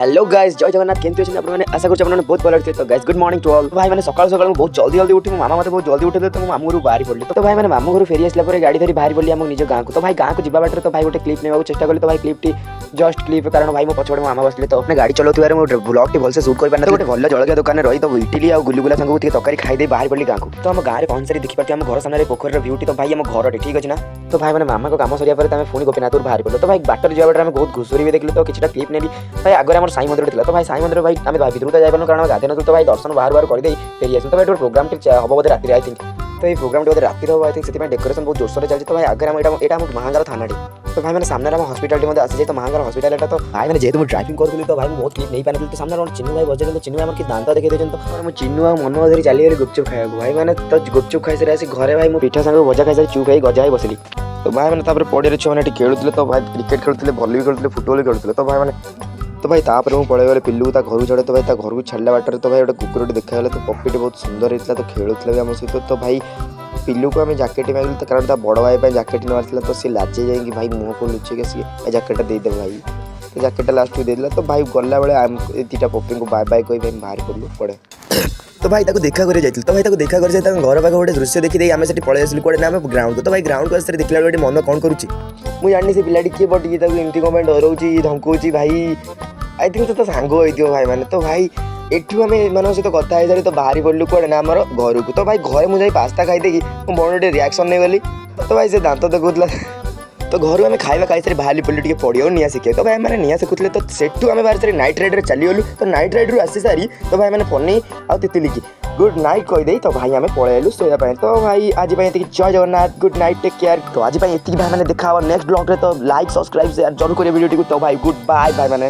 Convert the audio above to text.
Hello guys, जय जगन्नाथ। केमती अच्छे आपने आशा कर बहुत भल अच्छे। तो guys good morning to all. भाई मैंने सकाल सकाल बहुत जल्दी जल्दी उठी, मामा मत बहुत जल्दी उठे तो मामू घर बाहर पड़े। तो भाई मैंने मामू घर फेरी आसला गाड़ी धरी बाहर पड़ी आम निज गाँव को। तो भाई गाँव को जावा बाटे तो भाई गोटे क्लिप नेवा चेष्टा कली। तो भाई क्लिपटी जस्ट क्लिप कारण भाई मो पछपड़े मामा बसले तो अपने गाड़ी चलाउथिबार मो ब्लॉग टी भलसे शूट कर पारना। गोटे भल जलखिया दुकान रही तो इडली और गुलुगुला संग तरकारी खाई बाहर पड़ी गाँव को। तो आम गाँव में पहुंच देखी पार्टी आम घर सामने पोखर भ्यूटी। तो भाई आम घर ठीक अच्छे ना। तो भाई मैंने मामा को काम सरिया पुणी गोपीनाथ बाहर पड़े। तो भाई बाटर जावा बाटे बहुत घुसुरी भी देखली। तो किसी क्लिप नेली। भाई आगे आम साई मंदिर था। तो भाई साई मंदिर भाई आम भितर तो जाइपार कारण गाधे न। तो भाई दर्शन बाहर बाहर कर फेरी आस। तो भाई प्रोग्राम हम बोधे राति आई थिंक। तो ये प्रोग्राम बोधे राति हम आई थिंक से डेकोरेशन बहुत जोरसोर चलती। तो भाई आगे यहाँ महांगार थाना। तो भाई मैंने सामने हॉस्पिटल आसी तो महांगार हॉस्पिटल तो भाई मैंने जेहतु ड्राइविंग करी। तो भाई बहुत क्लिप नहीं पानी। तो सामने चिन्नू भाई बजे। तो चिन्नू भाई दांत देखते तो मुझे चिन्नू आ मन धरी चली गुपचुप खाया। भाई मैंने तो गुपचुप खाई सारी आसी घरे भाई पिठा सांग भजा खाई सारी चुप खाई गजा ही बसली। तो भाई मैंने पड़े छुआ मैंने खेलुले। तो भाई क्रिकेट खेलुले, भली भी खेलुले, फुटबॉल खेलुले। तो भाई मैंने तो भाई तापर मुझे पड़े गले पिल्लू घर छड़े। तो भाई घर को छाड़ा बाटर तो भाई गोटे कुकुर देखा। तो पपीटे बहुत सुंदर होता। तो खेलुला भी आम सहित। तो भाई पिल्लू को आम जैकेट मांगल। तो कारण बड़ भाई जैकेट नवार। तो सी लाजे जाए भाई मुँह को लुचेक सी जैकेटा देदे भाई। तो जैकेटा लास्ट को देदेला। तो भाई गला बेले आम दुटा पपी को बाय बाय कही बाहर पड़ू पड़े। तो भाई देखा कर जाइए। तो भाई देखा कर घर पाख गोटे दृश्य देखी आम से पलि आसलू कड़े ना ग्राउंड को। तो भाई ग्राउंड को आस देखला बेले मन कौन करुच्ची मुझे जानी से पिलाटी किए बट ये एमती कौन डराऊँगी धमकाऊँगी भाई। आई थिंक तो सांग होती भाई मैंने। तो भाई एठू आम मान सहित कथा हो सारी। तो बाहरी पड़लू कड़े ना आमर घर को। तो भाई घर मुझे पास्ता खाईदे मुझे गोटे रिएक्शन नहीं गली। तो भाई से दांत देखुला। तो घर आम खाଇବା खाई सारी बाहरी पड़े टे पड़िया निआ शिखे। तो भाई मैंने निआ शिखुले। तो सेठू आम बाहर सारी नाइट राइड चलीगलु। तो नाइट राइड आसी सारी तो भाई मैंने पनी आ तितली की गुड नाइट कहीदे। तो भाई आम पलैलु शोया। तो भाई आज ये जय Jagannath, good night, take care. तो आज ये भाई मैंने देखा नेक्स्ट ब्लॉग रे। तो लाइक सब्सक्राइब शेयर जरूर करिए वीडियो। तो भाई गुड बाय भाई मैंने।